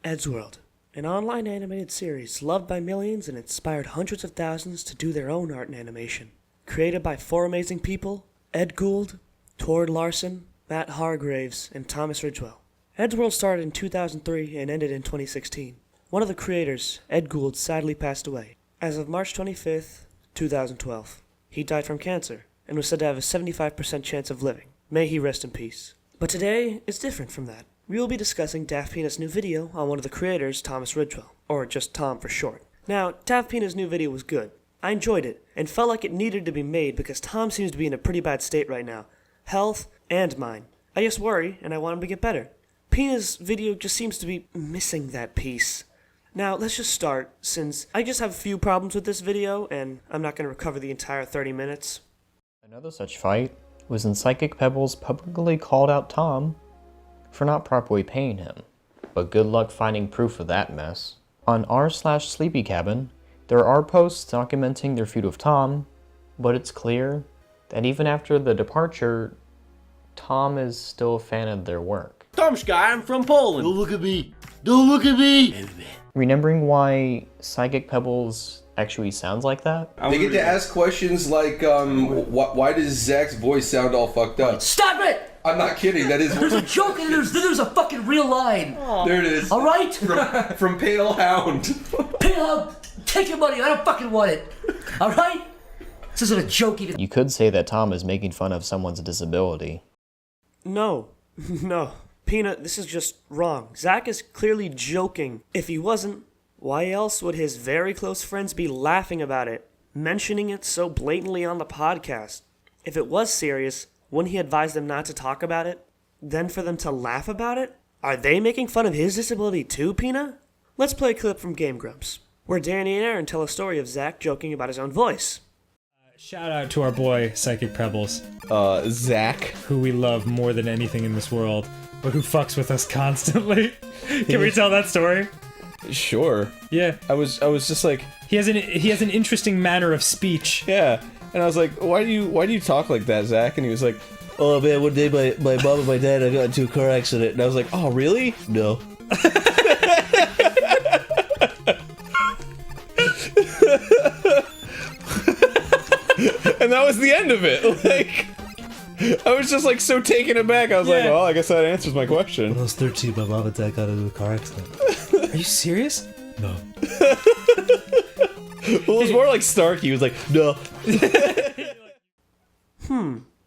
Eddsworld, an online animated series loved by millions and inspired hundreds of thousands to do their own art and animation. Created by four amazing people, Ed Gould, Tord Larson, Matt Hargraves, and Thomas Ridgewell. Eddsworld started in 2003 and ended in 2016. One of the creators, Ed Gould, sadly passed away as of March 25th, 2012. He died from cancer and was said to have a 75% chance of living. May he rest in peace. But today is different from that. We will be discussing Daftpina's new video on one of the creators, Thomas Ridgewell, or just Tom for short. Now, Daftpina's new video was good. I enjoyed it, and felt like it needed to be made because Tom seems to be in a pretty bad state right now. Health and mind. I just worry, and I want him to get better. Pina's video just seems to be missing that piece. Now, let's just start, since I just have a few problems with this video, and I'm not going to recover the entire 30 minutes. Another such fight was when Psychicpebbles publicly called out Tom for not properly paying him, but good luck finding proof of that mess. On r/sleepycabin, there are posts documenting their feud with Tom, but it's clear that even after the departure, Tom is still a fan of their work. Tomska, I'm from Poland. Don't look at me! Don't look at me! Remembering why Psychicpebbles actually sounds like that? They get to ask questions like, why does Zach's voice sound all fucked up? Stop it! I'm not kidding, that is... There's a joke and there's a fucking real line. There it is. Alright? From Pale Hound. Pina, take your money, I don't fucking want it. Alright? This isn't a joke even. You could say that Tom is making fun of someone's disability. No. No. Pina, this is just wrong. Zach is clearly joking. If he wasn't, why else would his very close friends be laughing about it, mentioning it so blatantly on the podcast? If it was serious, wouldn't he advise them not to talk about it? Then for them to laugh about it? Are they making fun of his disability too, Pina? Let's play a clip from Game Grumps, where Danny and Aaron tell a story of Zach joking about his own voice. Shout out to our boy, Psychicpebbles, Zach. who we love more than anything in this world, but who fucks with us constantly. Can we tell that story? Sure. Yeah. I was just like, He has an interesting manner of speech. yeah. And I was like, why do you talk like that, Zach? And he was like, oh man, one day my mom and my dad I got into a car accident. And I was like, oh really? No. And that was the end of it. Like, I was just like so taken aback. I was like, well, I guess that answers my question. When I was 13, my mom and dad got into a car accident. Are you serious? No. Well, it was more like Starkey. He was like, no.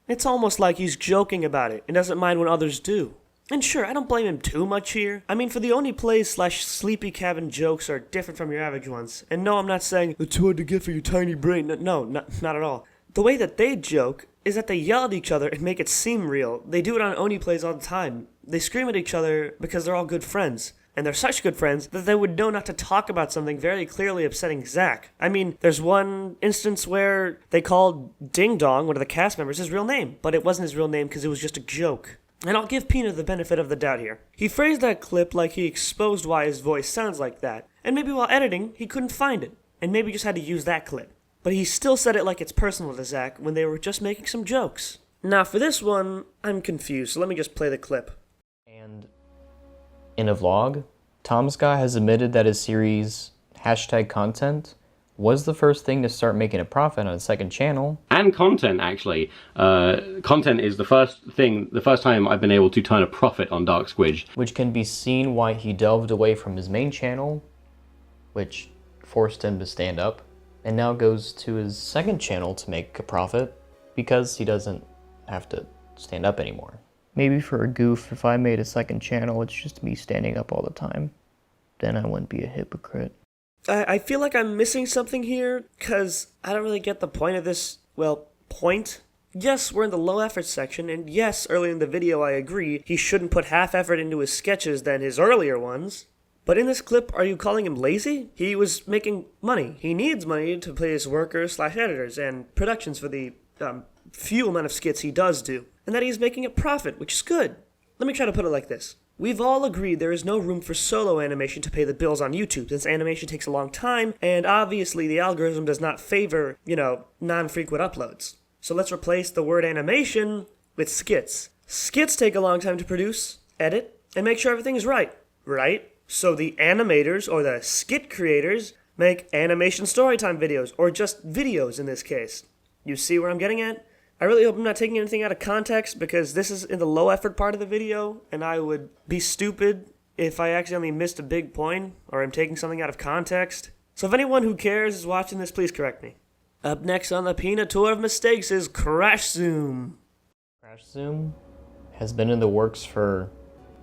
It's almost like he's joking about it and doesn't mind when others do. And sure, I don't blame him too much here. I mean, for the only plays/sleepy cabin jokes are different from your average ones. And no, I'm not saying, it's hard to get for your tiny brain. No, not at all. The way that they joke is that they yell at each other and make it seem real. They do it on Oni plays all the time. They scream at each other because they're all good friends. And they're such good friends that they would know not to talk about something very clearly upsetting Zach. I mean, there's one instance where they called Ding Dong, one of the cast members, his real name. But it wasn't his real name because it was just a joke. And I'll give Pina the benefit of the doubt here. He phrased that clip like he exposed why his voice sounds like that. And maybe while editing, he couldn't find it. And maybe just had to use that clip. But he still said it like it's personal to Zach when they were just making some jokes. Now for this one, I'm confused, so let me just play the clip. And in a vlog, Tom's Guy has admitted that his series, #content, was the first thing to start making a profit on his second channel. And content, actually. Content is the first time I've been able to turn a profit on Dark Squidge. Which can be seen why he delved away from his main channel, which forced him to stand up, and now goes to his second channel to make a profit because he doesn't have to stand up anymore. Maybe for a goof, if I made a second channel, it's just me standing up all the time. Then I wouldn't be a hypocrite. I feel like I'm missing something here, because I don't really get the point of this, point. Yes, we're in the low effort section, and yes, earlier in the video I agree, he shouldn't put half effort into his sketches than his earlier ones. But in this clip, are you calling him lazy? He was making money. He needs money to pay his workers/editors and productions for the few amount of skits he does do. And that he's making a profit, which is good. Let me try to put it like this. We've all agreed there is no room for solo animation to pay the bills on YouTube, since animation takes a long time, and obviously the algorithm does not favor, non-frequent uploads. So let's replace the word animation with skits. Skits take a long time to produce, edit, and make sure everything is right. Right? So the animators, or the skit creators, make animation storytime videos, or just videos in this case. You see where I'm getting at? I really hope I'm not taking anything out of context, because this is in the low effort part of the video, and I would be stupid if I accidentally missed a big point, or I'm taking something out of context. So if anyone who cares is watching this, please correct me. Up next on the Pina Tour of Mistakes is Crash Zoom. Crash Zoom has been in the works for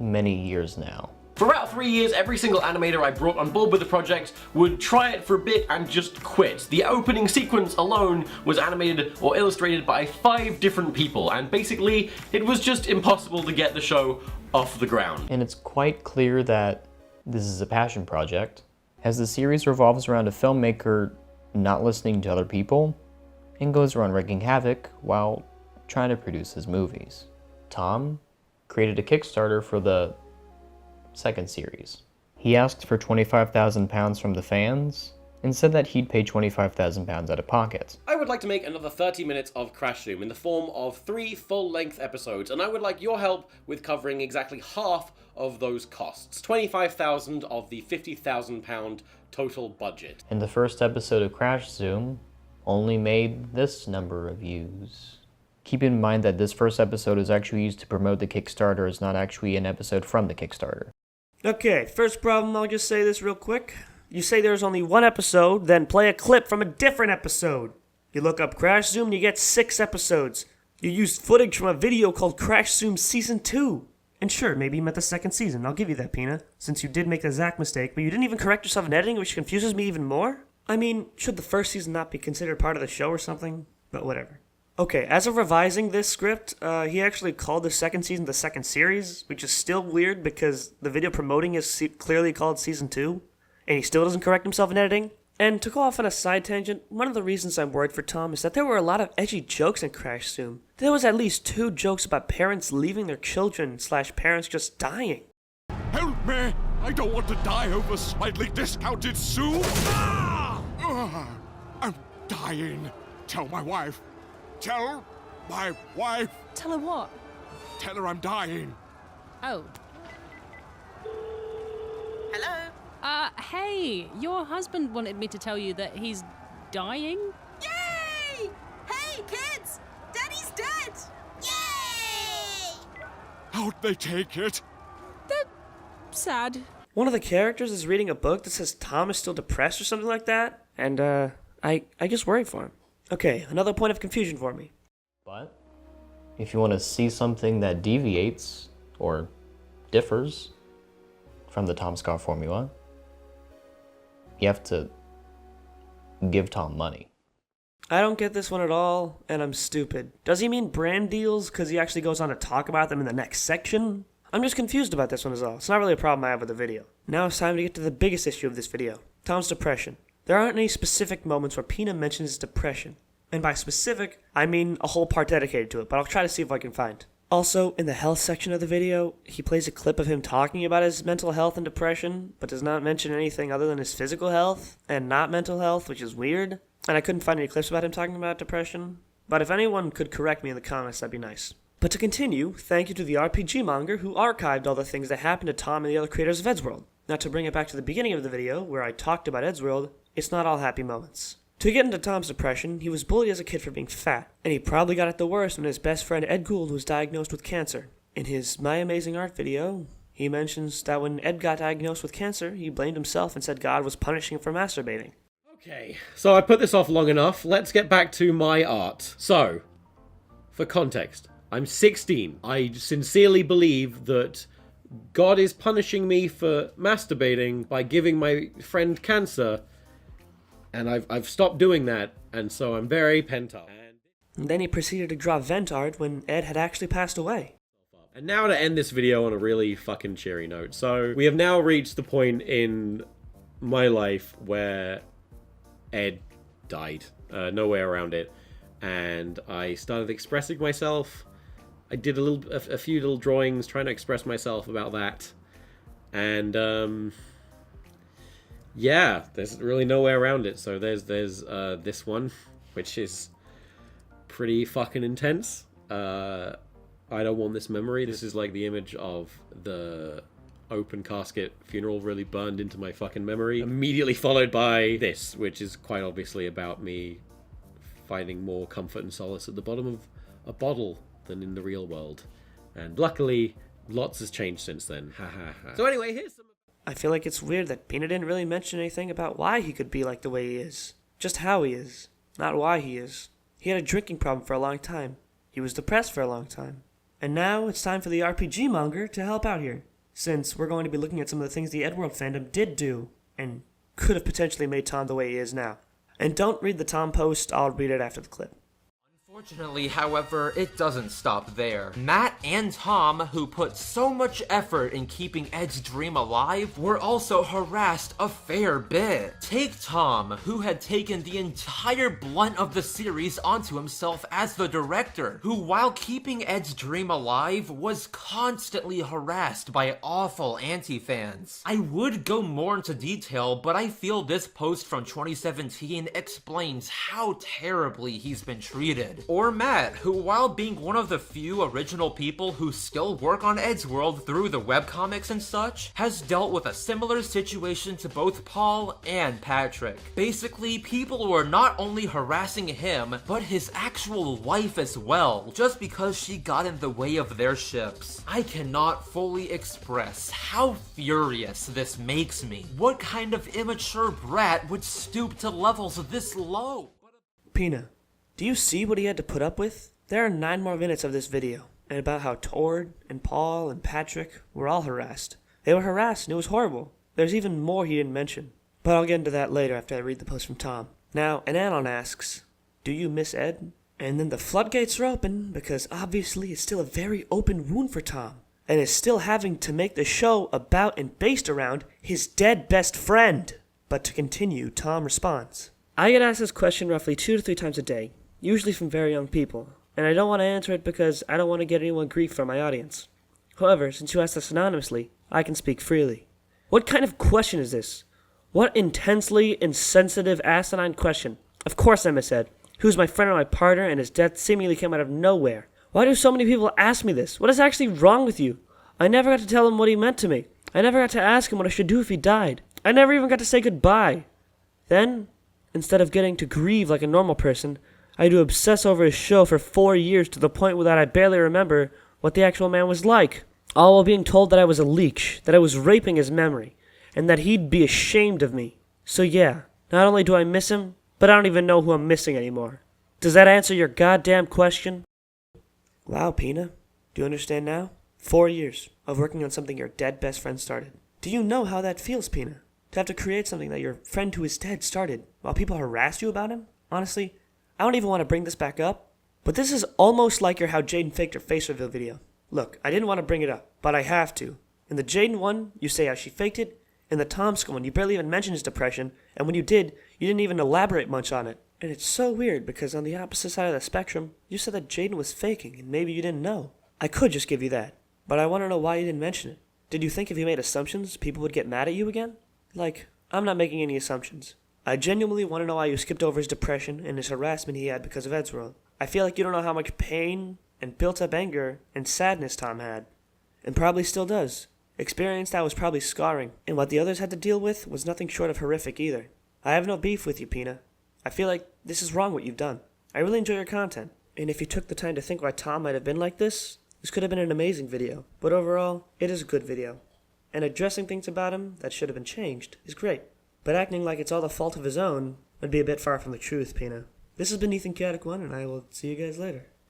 many years now. For about 3 years, every single animator I brought on board with the project would try it for a bit and just quit. The opening sequence alone was animated or illustrated by 5 different people, and basically, it was just impossible to get the show off the ground. And it's quite clear that this is a passion project, as the series revolves around a filmmaker not listening to other people and goes around wreaking havoc while trying to produce his movies. Tom created a Kickstarter for the second series. He asked for £25,000 from the fans and said that he'd pay £25,000 out of pocket. I would like to make another 30 minutes of Crash Zoom in the form of 3 full-length episodes, and I would like your help with covering exactly half of those costs. £25,000 of the £50,000 total budget. And the first episode of Crash Zoom only made this number of views. Keep in mind that this first episode is actually used to promote the Kickstarter, it's not actually an episode from the Kickstarter. Okay, first problem, I'll just say this real quick. You say there's only one episode, then play a clip from a different episode. You look up Crash Zoom and you get 6 episodes. You used footage from a video called Crash Zoom Season 2. And sure, maybe you meant the second season, I'll give you that, Pina, since you did make the Zach mistake, but you didn't even correct yourself in editing, which confuses me even more? I mean, should the first season not be considered part of the show or something? But whatever. Okay, as of revising this script, he actually called the second season the second series, which is still weird because the video promoting is clearly called Season 2, and he still doesn't correct himself in editing. And to go off on a side tangent, one of the reasons I'm worried for Tom is that there were a lot of edgy jokes in Crash Zoom. There was at least 2 jokes about parents leaving their children / parents just dying. Help me! I don't want to die over slightly discounted soup! Ah! Ugh. I'm dying. Tell my wife. Tell my wife. Tell her what? Tell her I'm dying. Oh. Hello? Hey, your husband wanted me to tell you that he's dying? Yay! Hey, kids! Daddy's dead! Yay! How'd they take it? They're sad. One of the characters is reading a book that says Tom is still depressed or something like that, and I just worry for him. Okay, another point of confusion for me. But if you want to see something that deviates or differs from the Tom Scott formula, you have to give Tom money. I don't get this one at all, and I'm stupid. Does he mean brand deals because he actually goes on to talk about them in the next section? I'm just confused about this one is all. It's not really a problem I have with the video. Now it's time to get to the biggest issue of this video, Tom's depression. There aren't any specific moments where Pina mentions his depression. And by specific, I mean a whole part dedicated to it, but I'll try to see if I can find. Also, in the health section of the video, he plays a clip of him talking about his mental health and depression, but does not mention anything other than his physical health and not mental health, which is weird. And I couldn't find any clips about him talking about depression. But if anyone could correct me in the comments, that'd be nice. But to continue, thank you to the RPG monger who archived all the things that happened to Tom and the other creators of Eddsworld. Now to bring it back to the beginning of the video, where I talked about Eddsworld, it's not all happy moments. To get into Tom's depression, he was bullied as a kid for being fat, and he probably got it the worst when his best friend Ed Gould was diagnosed with cancer. In his My Amazing Art video, he mentions that when Ed got diagnosed with cancer, he blamed himself and said God was punishing him for masturbating. Okay, so I put this off long enough. Let's get back to my art. So, for context, I'm 16. I sincerely believe that God is punishing me for masturbating by giving my friend cancer, and I've stopped doing that, and so I'm very pent up. And then he proceeded to draw vent art when Ed had actually passed away. And now to end this video on a really fucking cheery note. So, we have now reached the point in my life where Ed died. No way around it. And I started expressing myself. I did a few little drawings trying to express myself about that. And, yeah, there's really no way around it. So there's this one, which is pretty fucking intense. I don't want this memory. This is like the image of the open casket funeral really burned into my fucking memory. Immediately followed by this, which is quite obviously about me finding more comfort and solace at the bottom of a bottle than in the real world. And luckily, lots has changed since then. Ha ha ha. So anyway, here's some... I feel like it's weird that Pina didn't really mention anything about why he could be like the way he is. Just how he is, not why he is. He had a drinking problem for a long time. He was depressed for a long time. And now it's time for the RPG monger to help out here, since we're going to be looking at some of the things the Eddsworld fandom did do and could have potentially made Tom the way he is now. And don't read the Tom post, I'll read it after the clip. Unfortunately, however, it doesn't stop there. Matt and Tom, who put so much effort in keeping Ed's dream alive, were also harassed a fair bit. Take Tom, who had taken the entire blunt of the series onto himself as the director, who, while keeping Ed's dream alive, was constantly harassed by awful anti-fans. I would go more into detail, but I feel this post from 2017 explains how terribly he's been treated. Or Matt, who, while being one of the few original people who still work on Eddsworld through the webcomics and such, has dealt with a similar situation to both Paul and Patrick. Basically, people were not only harassing him, but his actual wife as well, just because she got in the way of their ships. I cannot fully express how furious this makes me. What kind of immature brat would stoop to levels this low? Pina, do you see what he had to put up with? There are 9 more minutes of this video, and about how Tord and Paul and Patrick were all harassed. They were harassed, and it was horrible. There's even more he didn't mention, but I'll get into that later after I read the post from Tom. Now, an anon asks, do you miss Ed? And then the floodgates are open, because obviously it's still a very open wound for Tom, and is still having to make the show about and based around his dead best friend. But to continue, Tom responds, I get asked this question roughly 2 to 3 times a day, usually from very young people, and I don't want to answer it because I don't want to get anyone grief from my audience. However, since you asked this anonymously, I can speak freely. What kind of question is this? What intensely insensitive, asinine question? Of course I miss Ed, who's my friend and my partner, and his death seemingly came out of nowhere. Why do so many people ask me this? What is actually wrong with you? I never got to tell him what he meant to me. I never got to ask him what I should do if he died. I never even got to say goodbye. Then, instead of getting to grieve like a normal person, I had to obsess over his show for 4 years to the point that I barely remember what the actual man was like. All while being told that I was a leech, that I was raping his memory, and that he'd be ashamed of me. So yeah, not only do I miss him, but I don't even know who I'm missing anymore. Does that answer your goddamn question? Wow, Pina. Do you understand now? 4 years of working on something your dead best friend started. Do you know how that feels, Pina? To have to create something that your friend who is dead started while people harass you about him? Honestly, I don't even want to bring this back up, but this is almost like your how Jaiden faked her face reveal video. Look, I didn't want to bring it up, but I have to. In the Jaiden one, you say how she faked it. In the Tomsk one, you barely even mentioned his depression, and when you did, you didn't even elaborate much on it. And it's so weird, because on the opposite side of the spectrum, you said that Jaiden was faking, and maybe you didn't know. I could just give you that, but I want to know why you didn't mention it. Did you think if you made assumptions, people would get mad at you again? Like, I'm not making any assumptions. I genuinely want to know why you skipped over his depression and his harassment he had because of Eddsworld. I feel like you don't know how much pain and built-up anger and sadness Tom had, and probably still does. Experience that was probably scarring, and what the others had to deal with was nothing short of horrific either. I have no beef with you, Pina. I feel like this is wrong what you've done. I really enjoy your content, and if you took the time to think why Tom might have been like this could have been an amazing video. But overall, it is a good video, and addressing things about him that should have been changed is great. But acting like it's all the fault of his own would be a bit far from the truth, Pina. This has been ethanchaotic 1, and I will see you guys later.